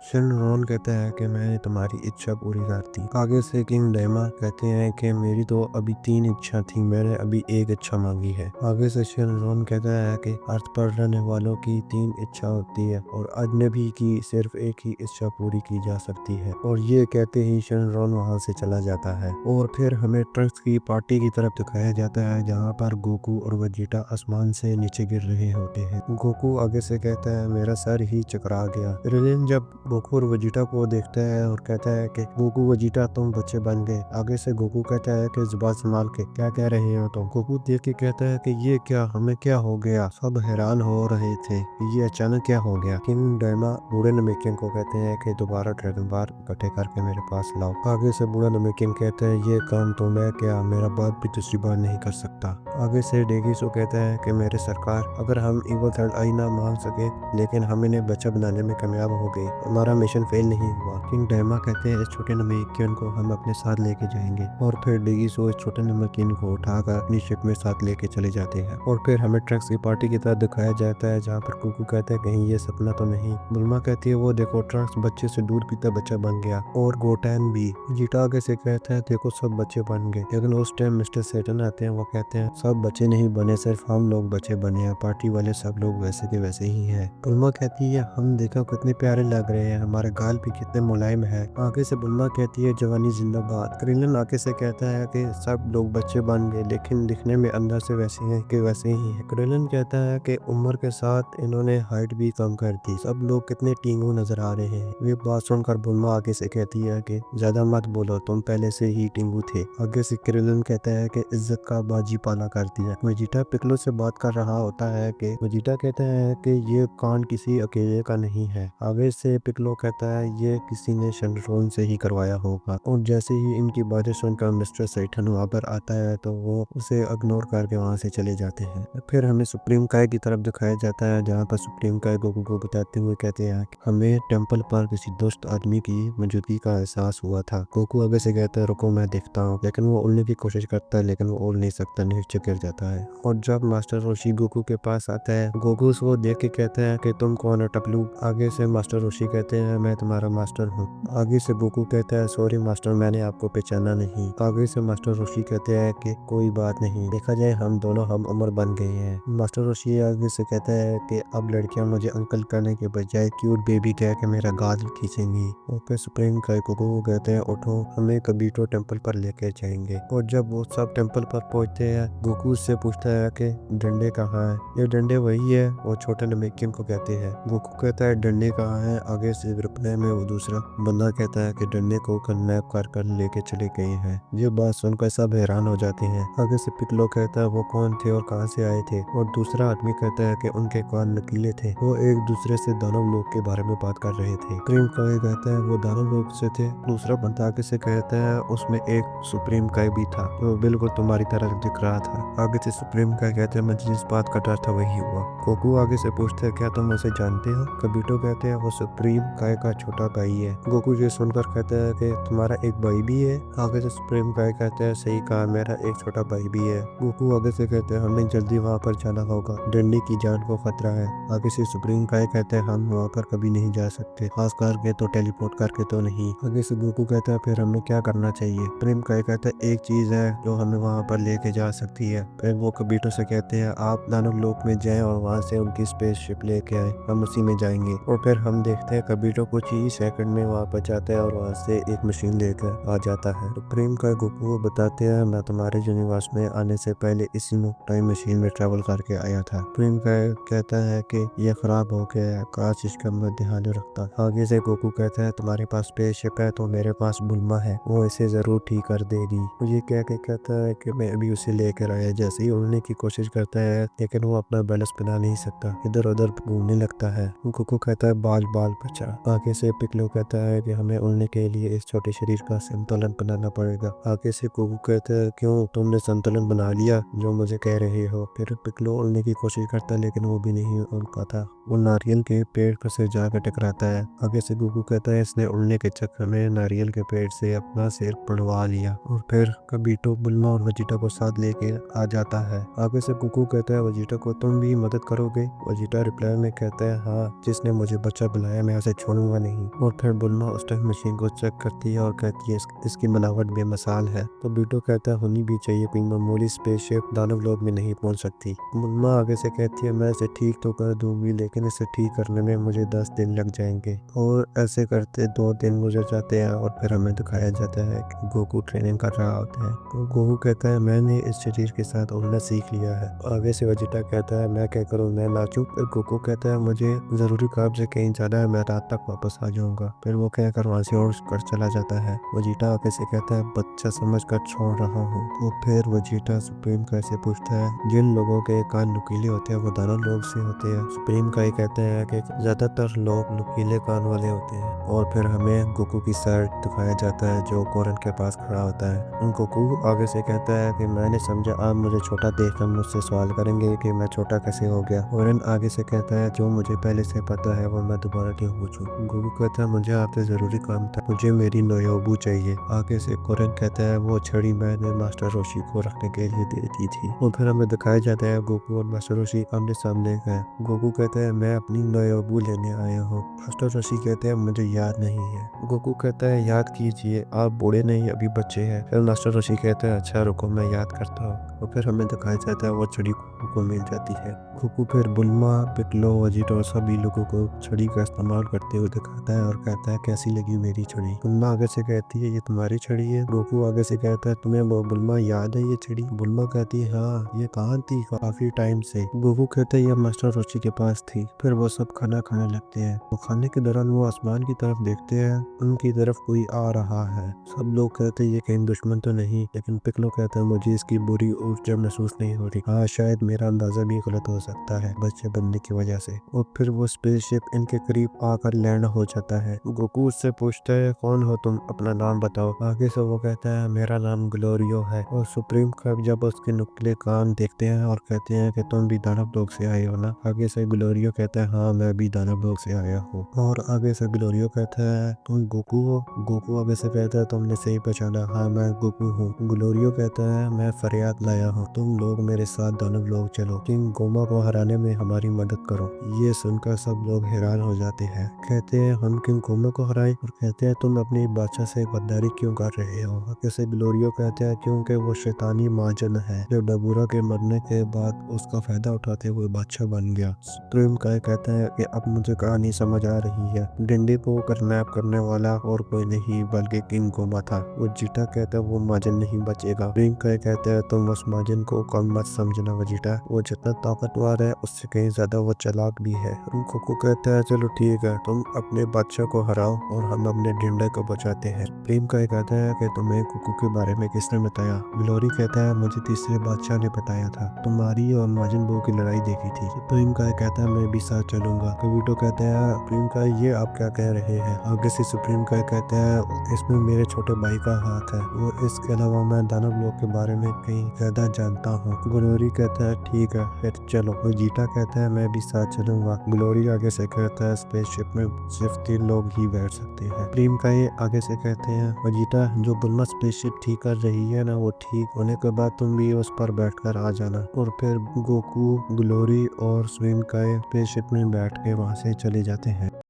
शिनरॉन कहता है कि मैंने तुम्हारी इच्छा पूरी कर दी। आगे से किंग डैमा कहते हैं कि मेरी तो अभी 3 इच्छा थी, मैंने अभी एक इच्छा मांगी है। आगे से शिनरॉन कहता है कि अर्थ पर रहने वालों की 3 इच्छा होती है और अजनबी की सिर्फ एक ही इच्छा पूरी की जा सकती है। और ये कहते ही शिनरॉन वहाँ से चला जाता है। और फिर हमें ट्रंक्स की पार्टी की तरफ दिखाया जाता है जहाँ पर गोकू और वेजिटा आसमान से नीचे गिर रहे होते हैं। गोकू आगे से कहता है मेरा सर ही चकरा गया। क्रिलिन जब गोकू और वेजिटा को देखता है और कहता है कि गोकू वेजिटा तुम बच्चे बन गए। आगे से गोकू कहता है कि जुबान संभाल के क्या कह रहे हो तुम। गोकू देख के कहता है कि ये क्या, हमें क्या हो गया। सब हैरान हो रहे थे कि ये अचानक क्या हो गया। किंग डैमा बूढ़े नमेकिन को कहते हैं कि दोबारा ड्रैगन बार इकट्ठे करके मेरे पास लाओ। आगे से बूढ़ा नमेकिन कहते हैं ये काम तो मैं क्या, मेरा बाप भी दूसरी बार नहीं कर सकता। आगे से डेगिसो कहता है कि मेरे सरकार, अगर हम इवल थर्ड आई ना मांग सके लेकिन हम इन्हें बच्चा बनाने में कामयाब हो गए, हमारा मिशन फेल नहीं हुआ। किंग डैमा कहते हैं इस छोटे नमकीन को हम अपने साथ लेके जाएंगे। और फिर डेगिसो इस छोटे नमकीन को उठाकर अपनी शिप में साथ लेके चले जाते हैं। और फिर हमें ट्रक्स की पार्टी की तरह दिखाया जाता है जहाँ पर कुकू कहता है कहीं ये सपना तो नहीं। बुल्मा कहती है वो देखो ट्रक्स बच्चे से दूध पीता बच्चा बन गया, और गोटैन भी। जीटा आगे से कहता है देखो सब बच्चे बन गए। लेकिन उस टाइम मिस्टर सेटन आते हैं, वो कहते हैं सब बच्चे नहीं बने, सिर्फ हम लोग बच्चे बने हैं, पार्टी वाले सब लोग वैसे के वैसे ही हैं। बुल्मा कहती है हम देखो कितने प्यारे लग रहे हैं, हमारे गाल भी कितने मुलायम है। आगे से बुल्मा कहती है जवानी जिंदाबाद। क्रिलन आगे से कहता है कि सब लोग बच्चे बन गए लेकिन दिखने में अंदर से वैसे हैं कि वैसे ही है। क्रिलन कहता है कि उम्र के साथ इन्होंने हाइट भी कम कर दी, सब लोग कितने टींगू नजर आ रहे हैं। ये बात सुनकर बुल्मा आगे से कहती है कि ज्यादा मत बोलो, तुम पहले से ही टींगू थे। आगे से क्रिलन कहता है कि इज्जत का बाजी पाला कर दिया। वेजिटा पिकलो से बात कर रहा होता है कि वेजिटा कहता है कि ये कांड किसी अकेले का नहीं है। आगे से पिकलो कहता है ये किसी ने शिनरॉन से ही करवाया होगा। और जैसे ही इनकी बातें सुनकर मिस्टर सैटन वहाँ पर आता है तो वो उसे इग्नोर करके वहाँ से चले जाते हैं। फिर हमें सुप्रीम काय की तरफ दिखाया जाता है जहाँ पर सुप्रीम काय गोकू को बताते हुए कहते हैं कि हमें टेम्पल पर किसी दुष्ट आदमी की मौजूदगी का एहसास हुआ था। गोकू आगे से कहता है रुको मैं देखता हूँ, लेकिन वो उड़ने की कोशिश करता है लेकिन वो उड़ नहीं सकता, नीचे गिर जाता है। और जब मास्टर रोशी गोकू के पास आता है, गोकू उसको देख के कहते हैं कि तुम कौन हो टपलू। आगे से मास्टर रोशी कहते हैं मैं तुम्हारा मास्टर हूँ। आगे से गोकू कहता है सॉरी मास्टर, मैंने आपको पहचाना नहीं। आगे से मास्टर रोशी कहते हैं कि कोई बात नहीं, देखा जाए हम दोनों हम उम्र बन गए हैं। मास्टर रोशी आगे से कहता है कि अब लड़कियां मुझे अंकल करने के बजाय क्यूट बेबी कह के मेरा गाल खींचेंगी। और फिर सुप्रीम काय गोकू को कहते हैं उठो, हमें कबीटो टेम्पल पर लेके जाएंगे। और जब वो सब टेम्पल पर पहुंचते हैं, गोकू से पूछता है कि डंडे कहाँ है। ये डंडे वही है, वो छोटे नमेकिन को कहते हैं। गोकू कहता है डंडे कहाँ है। आगे से रिप्लाई में वो दूसरा बंदा कहता है कि डंडे को किडनैप कर लेके चले गए हैं। ये बात सुनकर सब हैरान हो जाते हैं। आगे से पिकलो कहता है वो कौन थे और कहाँ से आए थे। और दूसरा आदमी कहता है कि उनके कान नकीले थे, वो एक दूसरे से दानव लोग के बारे में बात कर रहे थे। क्रीम काय कहता है वो दानव लोग से थे। दूसरा बंदा आगे से कहता है उसमें एक सुप्रीम काय भी था, वो बिल्कुल तुम्हारी तरह दिख रहा था। आगे से सुप्रीम काय कहते हैं मुझे जिस बात का डर था वही हुआ। गोकू आगे से पूछते हैं क्या तुम उसे जानते हो। कबीटो कहते हैं वो सुप्रीम काय का छोटा भाई है। गोकू ये सुनकर कहता है कि तुम्हारा एक भाई भी है। आगे से सुप्रीम काय कहते हैं सही कहा, मेरा एक छोटा भाई भी है। गोकू आगे से कहते हैं हमें जल्दी वहाँ पर जाना होगा, डंडी की जान को खतरा है। आगे से सुप्रीम काय कहते हैं हम वहाँ पर कभी नहीं जा सकते, खास करके तो टेलीपोर्ट करके तो नहीं। आगे से गोकू कहता है फिर हमें क्या करना चाहिए। प्रेम काय कहता है एक चीज है जो हमें वहाँ पर लेके जा सकती है। फिर वो कबीटो से कहते हैं आप दानव लोक में जाएं और वहाँ से उनकी स्पेसशिप लेके आए, हम उसी में जाएंगे। और फिर हम देखते हैं कबीटो कुछ ही सेकंड में वहाँ पर जाता है और वहाँ से एक मशीन लेकर आ जाता है। तो प्रेम काय गोकू को बताते हैं मैं तुम्हारे यूनिवर्स में आने से पहले इसी टाइम मशीन में ट्रेवल करके आया था। प्रेम काय कहता है कि ये खराब हो गया है, काश इसका मैं ध्यान रखता। आगे से गोकू कहता है तुम्हारे पास स्पेसशिप है तो मेरे पास बुल्मा है, वो इसे जरूर ठीक कर देगी। मुझे कह के कहता है कि मैं अभी उसे लेकर आया। जैसे ही उड़ने की कोशिश करता है लेकिन वो अपना बैलेंस बना नहीं सकता, इधर उधर घूमने लगता है। गोकू कहता है बाल बाल बचा। आगे से पिकलो कहता है कि हमें उड़ने के लिए इस छोटे शरीर का संतुलन बनाना पड़ेगा। आगे से गोकू कहता है क्यों तुमने संतुलन बना लिया जो मुझे कह रहे हो। फिर पिकलो उड़ने की कोशिश करता है लेकिन वो भी नहीं उड़ पाता। वो नारियल के पेड़ से जाकर टकराता है। आगे से गोकू कहता है इसने उड़ने के चक्कर में नारियल के पेड़ से अपना सिर पड़वा लिया। और फिर कबीटो बुल्मा और वजीटा को साथ लेके आ जाता है। आगे से गोकू कहता है वजीटा को तुम भी मदद करोगे। वजीटा रिप्लाई में कहता है हाँ, जिसने मुझे बच्चा बुलाया मैं उसे छोड़ूंगा नहीं। और फिर बुल्मा उस टाइम मशीन को चेक करती है और कहती है इसकी बनावट बेमिसाल है। तो बीटो कहता है होनी भी चाहिए, कोई मामूली स्पेसशिप दानव लोग में नहीं पहुंच सकती। बुल्मा आगे से कहती है मैं इसे ठीक तो कर दूंगी, लेकिन इसे ठीक करने में मुझे 10 दिन लग जाएंगे। और ऐसे करते 2 दिन गुजर जाते हैं और फिर हमें दिखाया जाता है कि गोकू ट्रेनिंग कर रहा होता है। तो गोकू कहता है मैंने इस शरीर के साथ उड़ना सीख लिया है। आगे से वजीटा कहता है मैं क्या करूँ, मैं नाचूं। फिर गोकू कहता है मुझे जरूरी काम से कहीं जाना है, मैं रात तक वापस आ जाऊंगा। फिर वो कहकर वहाँ से उड़ कर चला जाता है। वजीटा आगे से कहता है बच्चा समझ कर छोड़ रहा हूँ। तो फिर वजीटा सुप्रीम का से पूछता है जिन लोगों के कान नुकीले होते हैं वो दानव लोग से होते हैं। सुप्रीम का ही कहते हैं कि ज्यादातर लोग नुकीले कान वाले होते हैं। और फिर हमें गोकू की साइड दिखाया जाता है जो कोरन के पास खड़ा होता है। गोकू आगे से कहता है कि मैंने समझा आप मुझे छोटा देखकर मुझसे सवाल करेंगे कि मैं छोटा कैसे हो गया। कोरन आगे से कहता है जो मुझे पहले से पता है वो मैं दोबारा क्यों पूछूं। गोकू कहता है मुझे आपसे जरूरी काम था, मुझे मेरी नोयोबू चाहिए। आगे से कोरन कहता है वो छड़ी मैंने मास्टर रोशी को रखने के लिए दे दी थी। और फिर हमें दिखाया जाता है गोकू और मास्टर रोशी आमने सामने है। गोकू कहता है मैं अपनी नोयोबू लेने आया हूँ। मास्टर रोशी कहते हैं मुझे याद नहीं है। गोकू कहता है याद कीजिए, आप बूढ़े नहीं अभी बच्चे हैं। फिर मास्टर रोशी कहते हैं अच्छा रुको मैं याद करता हूँ। और फिर हमें दिखाया जाता है वो छड़ी गोकू को मिल जाती है। गोकू फिर बुल्मा, पिकलो, वजीटा और सभी लोगों को छड़ी का इस्तेमाल करते हुए दिखाता है और कहता है कैसी लगी मेरी छड़ी। बुल्मा आगे से कहती है ये तुम्हारी छड़ी है। गोकू आगे से कहता है तुम्हें वो बुल्मा याद है ये छड़ी। बुल्मा कहती है हाँ, ये कहाँ थी काफी टाइम से। गोकू कहता है ये मास्टर रोशी के पास थी। फिर वो सब खाना खाने लगते हैं। वो खाने के दौरान वो आसमान की तरफ देखते हैं, उनकी तरफ कोई आ रहा है। सब लोग कहते हैं ये कहीं दुश्मन तो नहीं, लेकिन पिकलो कहता है मुझे इसकी बुरी ऊर्जा महसूस नहीं हो रही। हाँ शायद मेरा अंदाजा भी गलत हो सकता है बच्चे बनने की वजह से। और फिर वो स्पेसशिप इनके करीब आकर लैंड हो जाता है। गोकू उससे पूछता है कौन हो तुम, अपना नाम बताओ। आगे से वो कहता है मेरा नाम ग्लोरियो है। और सुप्रीम कप जब उसके नुकीले कान देखते हैं और कहते हैं कि तुम भी दानव लोग से आए हो ना। आगे से ग्लोरियो कहता है हाँ मैं भी दानव लोग से आया हूँ। और आगे से ग्लोरियो कहता है तुम गोकू हो। गोकू आगे से कहता है तुमने सही पहचाना, हाँ मैं गोकू हूँ। ग्लोरियो कहता है मैं फरियाद लाया हूँ, तुम लोग मेरे साथ दानव लोग चलो, किंग गोमा को हराने में हमारी मदद करो। ये सुनकर सब लोग हैरान हो जाते हैं। कहते हैं हम किंग गोमा को हराए, और कहते हैं तुम अपनी बादशाह से गद्दारी क्यों कर रहे हो। आगे से ग्लोरियो कहते हैं क्योंकि वो शैतानी महाजन है जो डबूरा के मरने के बाद उसका फायदा उठाते हुए बादशाह बन गया। सुप्रीम काय कहता है कि अब मुझे कहानी समझ आ रही है, डिंडी को किडनैप करने वाला और कोई नहीं बल्कि किंग गोमा था। वो जीटा कहता है वो महाजन नहीं बचेगा। सुप्रीम काय कहता है तुम उस महाजन को कम मत समझना वजीटा, वो जितना ताकतवर है उससे कहीं ज्यादा वो चालाक भी है। गोकू कहता है चलो ठीक है, तुम अपने बादशाह को हराओ और हम अपने डिंडे को बचाते हैं। प्रेम का कहता है कि तुम्हें गोकू के बारे में किसने बताया। ग्लोरी कहता है मुझे तीसरे बादशाह ने बताया था, तुम्हारी और माजिन बू की लड़ाई देखी थी। प्रेम का कहता है मैं भी साथ चलूंगा। कबीटो कहता है प्रेम का ये आप क्या कह रहे हैं। आगे से सुप्रीम का कहता है इसमें मेरे छोटे भाई का हाथ है, वो इसके अलावा मैं दानव लोग के बारे में कहीं ज्यादा जानता हूँ। ग्लोरी कहता है ठीक है फिर चलो। वजीटा कहता है मैं भी साथ चलूंगा। ग्लोरी आगे से कहता है स्पेसशिप में सिर्फ 3 लोग ही बैठ सकते हैं। प्रेम का ये आगे से कहते हैं वजीटा जो बुल्मा स्पेसशिप ठीक कर रही है ना, वो ठीक होने के बाद तुम भी उस पर बैठकर आ जाना। और फिर गोकू, ग्लोरी और स्विम का स्पेसशिप में बैठ के वहां से चले जाते हैं।